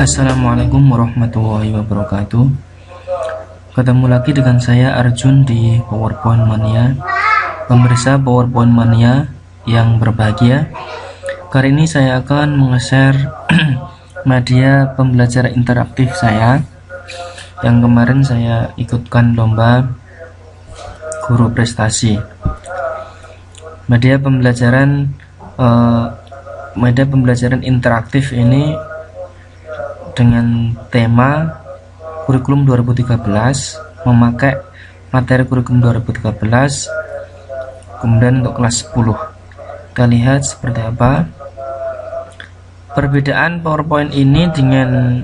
Assalamualaikum warahmatullahi wabarakatuh. Ketemu lagi dengan saya Arjun di PowerPoint Mania, pemirsa PowerPoint Mania yang berbahagia. Kali ini saya akan meng-share media pembelajaran interaktif saya yang kemarin saya ikutkan lomba guru prestasi. Media pembelajaran interaktif ini dengan tema kurikulum 2013, memakai materi kurikulum 2013, kemudian untuk kelas 10. Kita lihat seperti apa perbedaan PowerPoint ini dengan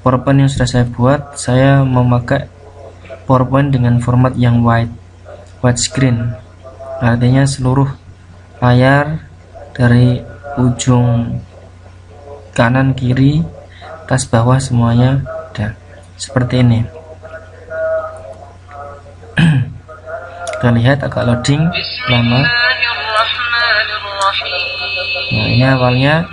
PowerPoint yang sudah saya buat. Saya memakai PowerPoint dengan format yang widescreen, artinya seluruh layar dari ujung kanan kiri atas bawah semuanya ada seperti ini. Kita lihat agak loading lama. Nah, ini awalnya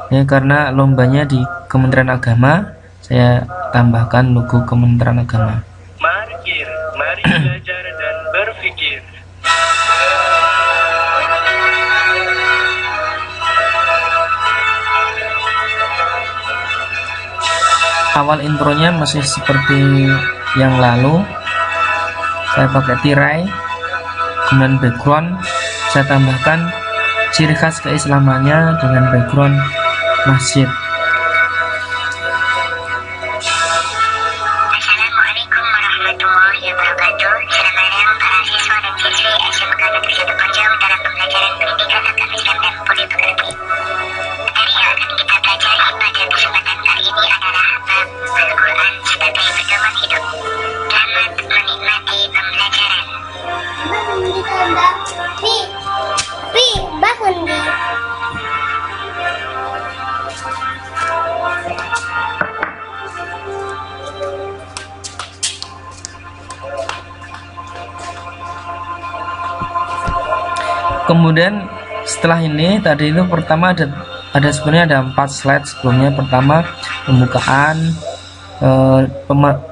ya, karena lombanya di Kementerian Agama, saya tambahkan logo Kementerian Agama. Mari belajar dan berpikir. Awal intronya masih seperti yang lalu, saya pakai tirai, kemudian background saya tambahkan ciri khas keislamannya dengan background masjid. Assalamualaikum warahmatullahi wabarakatuh. Selamat malam para siswa dan siswi SMK Negeri 1 Konjong dalam pembelajaran pendidikan agama Islam dan politeknik. Materi yang akan kita pelajari pada kesempatan kali ini adalah bab Al-Quran sebagai pedoman hidup. Selamat menikmati pembelajaran. Bangun di. Kemudian setelah ini tadi itu pertama ada sebenarnya ada 4 slide sebelumnya. Pertama pembukaan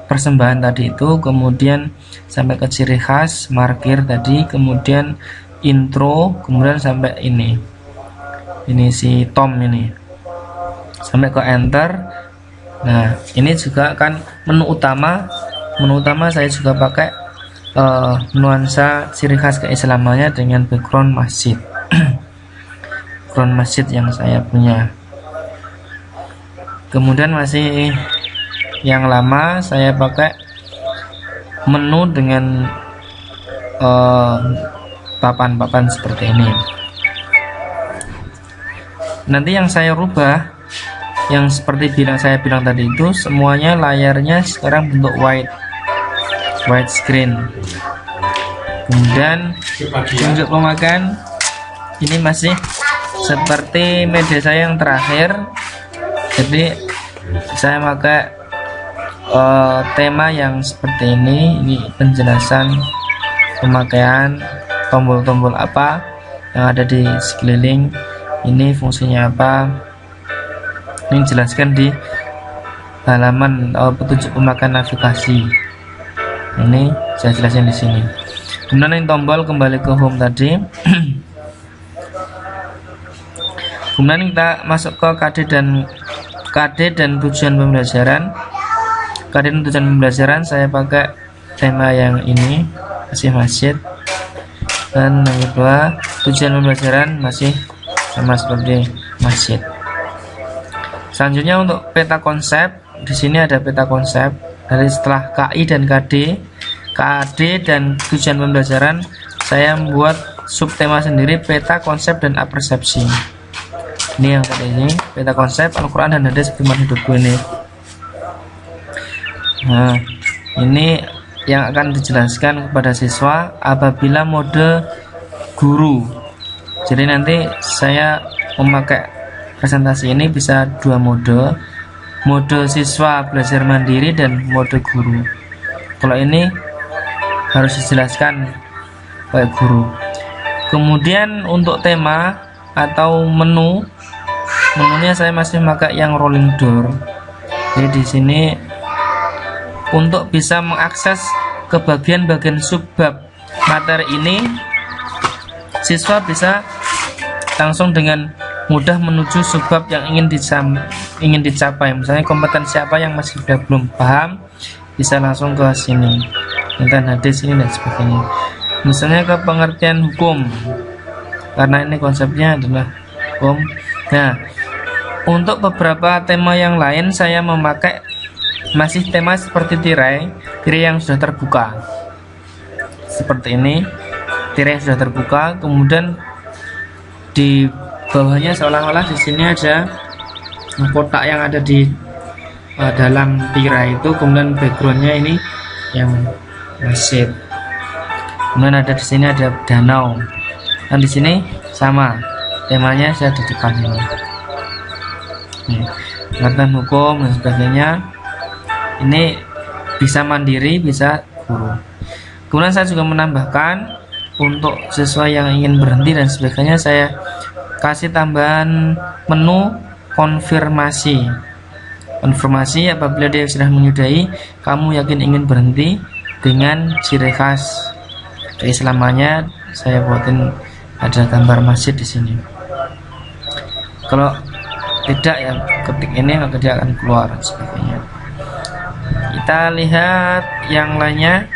persembahan tadi itu, kemudian sampai ke ciri khas, markir tadi, kemudian intro, kemudian sampai ini si Tom ini sampai ke enter. Nah, ini juga kan menu utama saya juga pakai nuansa ciri khas keislamannya dengan background masjid. Background masjid yang saya punya. Kemudian masih yang lama saya pakai menu dengan papan-papan seperti ini. Nanti yang saya rubah, yang seperti saya bilang tadi itu, semuanya layarnya sekarang bentuk widescreen. Kemudian untuk pemakan ini masih seperti media saya yang terakhir, jadi saya pakai tema yang seperti ini penjelasan pemakaian tombol-tombol apa yang ada di sekeliling ini, fungsinya apa, ini jelaskan di halaman petunjuk pemakaian navigasi. Ini saya jelasin di sini. Kemudian ini tombol kembali ke home tadi. Kemudian kita masuk ke KD dan tujuan pembelajaran. KD dan tujuan pembelajaran saya pakai tema yang ini, masjid. Dan yang kedua tujuan pembelajaran masih sama seperti masjid. Selanjutnya untuk peta konsep, di sini ada peta konsep. Dari setelah KI dan KD dan tujuan pembelajaran, saya membuat subtema sendiri, peta konsep dan apersepsi. Ini yang tadi ini, peta konsep Al-Quran dan hadis firman hidupku ini. Nah, ini yang akan dijelaskan kepada siswa apabila mode guru. Jadi nanti saya memakai presentasi ini bisa 2 mode siswa belajar mandiri dan mode guru. Kalau ini harus dijelaskan oleh guru. Kemudian untuk tema atau menunya saya masih pakai yang rolling door. Jadi di sini untuk bisa mengakses ke bagian-bagian subbab materi ini, siswa bisa langsung dengan mudah menuju subbab yang ingin dicapai. Misalnya kompetensi apa yang masih belum paham, bisa langsung ke sini, tentang hadis ini dan sebagainya. Misalnya ke pengertian hukum, karena ini konsepnya adalah hukum. Nah, untuk beberapa tema yang lain saya memakai masih tema seperti tirai yang sudah terbuka seperti ini. Tirai sudah terbuka, kemudian di bawahnya seolah-olah di sini ada kotak yang ada di dalam tirai itu, kemudian backgroundnya ini yang masjid, kemudian ada di sini ada danau, dan di sini sama temanya saya di depan ini. Pengertian hukum dan sebagainya ini bisa mandiri, bisa guru. Kemudian saya juga menambahkan untuk siswa yang ingin berhenti dan sebagainya, saya kasih tambahan menu konfirmasi. Konfirmasi apabila dia sudah menyudahi, kamu yakin ingin berhenti, dengan ciri khas keislamannya. Saya buatin ada gambar masjid di sini. Kalau tidak, ya ketik ini maka dia akan keluar dan sebagainya. Kita lihat yang lainnya.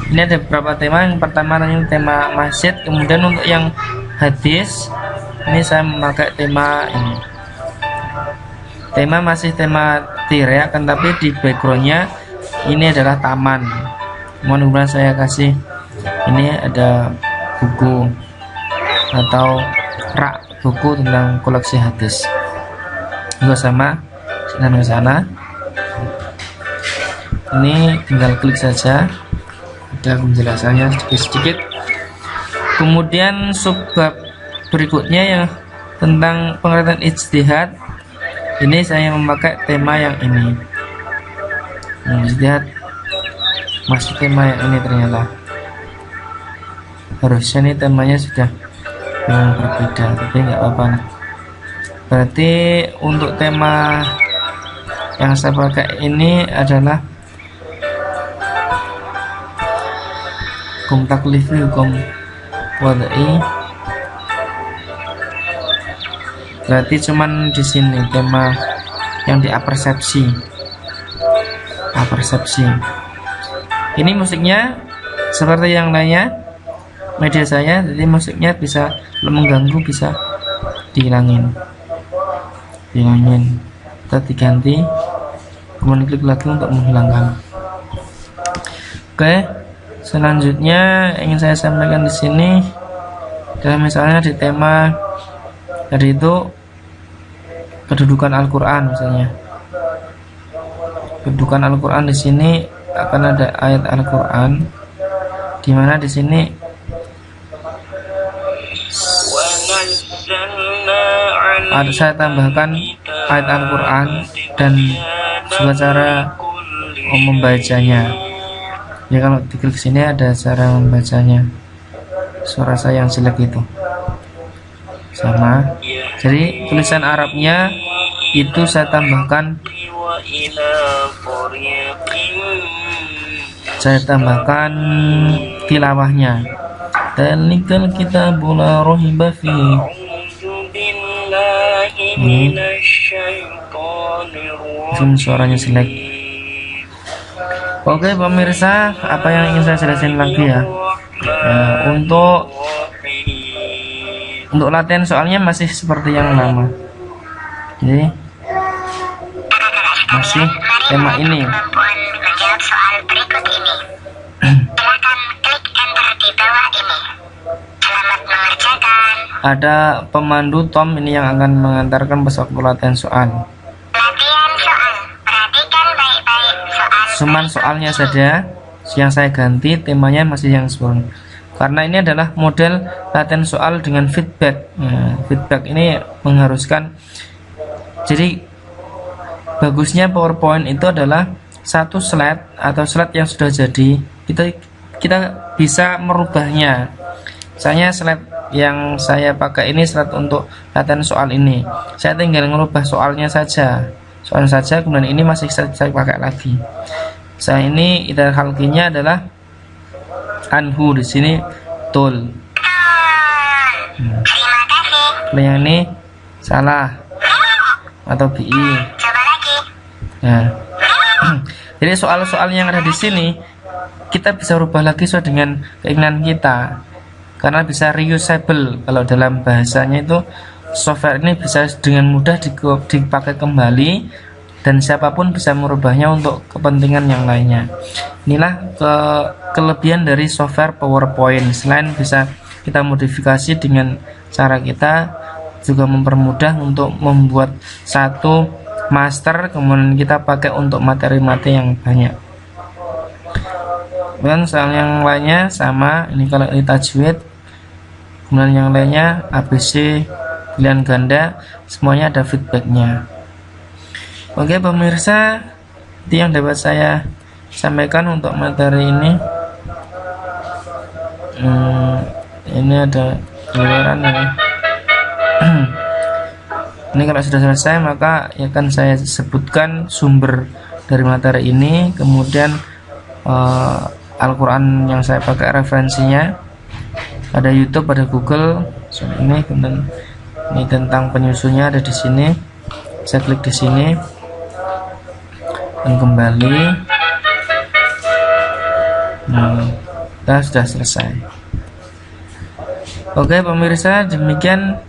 Ini ada beberapa tema. Yang pertama ini tema masjid, kemudian untuk yang hadis ini saya memakai tema ini. Tema masih tema tirai, akan tapi di backgroundnya ini adalah taman. Kemudian saya kasih ini ada buku atau rak buku tentang koleksi hadis. Juga sama ke sana. Ini tinggal klik saja, ada penjelasannya sedikit-sedikit. Kemudian subbab berikutnya yang tentang pengertian ijtihad, ini saya memakai tema yang ini. Ijtihad masih tema yang ini, ternyata harusnya ini temanya sudah yang berbeda, tapi nggak apa-apa. Berarti untuk tema yang saya pakai ini adalah hukum taklifi, hukum wadai. Berarti cuman di sini tema yang di apersepsi. Ini musiknya seperti yang lainnya media saya, jadi musiknya bisa mengganggu, bisa dihilangin. Kita diganti, kemudian klik lagi untuk menghilangkan. Oke, selanjutnya ingin saya sampaikan di sini adalah misalnya di tema tadi itu kedudukan Al-Qur'an. Misalnya kedudukan Al-Qur'an, di sini akan ada ayat Al-Qur'an di mana di sini ada saya tambahkan ayat Al-Qur'an dan juga cara membacanya. Ya, kalau diklik sini ada cara membacanya. Suara saya yang jelek itu sama. Jadi tulisan Arabnya itu saya tambahkan tilawahnya. Talikal kitabul la raiba fi. Suaranya jelek. Oke pemirsa, apa yang ingin saya jelasin lagi ya? Untuk latihan soalnya masih seperti yang lama. Jadi masih tema ini. Kemampuan menjawab soal berikut ini. Silakan klik enter di bawah ini. Selamat mengerjakan. Ada pemandu Tom ini yang akan mengantarkan besok latihan soal. Latihan soal. Perhatikan baik-baik soal. Cuman soalnya saja yang saya ganti, temanya masih yang sebelum. Karena ini adalah model latihan soal dengan feedback. Feedback ini mengharuskan. Jadi bagusnya PowerPoint itu adalah satu slide atau slide yang sudah jadi, kita bisa merubahnya. Misalnya slide yang saya pakai ini slide untuk latihan soal ini, saya tinggal merubah soalnya saja. soal saja, kemudian ini masih saya pakai lagi. Saya ini ida halkinya adalah anhu, di sini tul. Terima kasih. Kalau yang ini salah atau bi. Coba lagi. Nah, jadi soal-soal yang ada di sini kita bisa rubah lagi sesuai dengan keinginan kita, karena bisa reusable. Kalau dalam bahasanya itu software ini bisa dengan mudah dipakai kembali dan siapapun bisa merubahnya untuk kepentingan yang lainnya. Inilah kelebihan dari software PowerPoint. Selain bisa kita modifikasi dengan cara kita, juga mempermudah untuk membuat satu master kemudian kita pakai untuk materi-materi yang banyak. Dan soal yang lainnya sama, ini kalau ini tajwid, kemudian yang lainnya ABC, pilihan ganda, semuanya ada feedbacknya. Oke pemirsa, itu yang dapat saya sampaikan untuk materi ini. Ini ada keluaran ya. Ini kalau sudah selesai maka akan saya sebutkan sumber dari materi ini, kemudian Al-Quran yang saya pakai referensinya, ada YouTube, ada Google. So, ini kemudian ini tentang penyusunnya ada di sini. Saya klik di sini dan kembali. Nah, kita sudah selesai. Oke pemirsa, demikian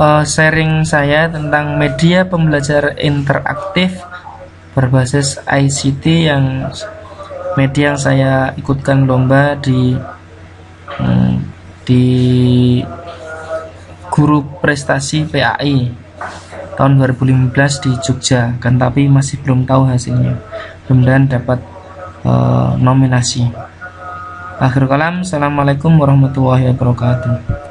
sharing saya tentang media pembelajaran interaktif berbasis ICT, yang media yang saya ikutkan lomba di Guru Prestasi PAI tahun 2015 di Jogja, kan tapi masih belum tahu hasilnya. Mudah-mudahan dapat nominasi. Akhir kalam, assalamualaikum warahmatullahi wabarakatuh.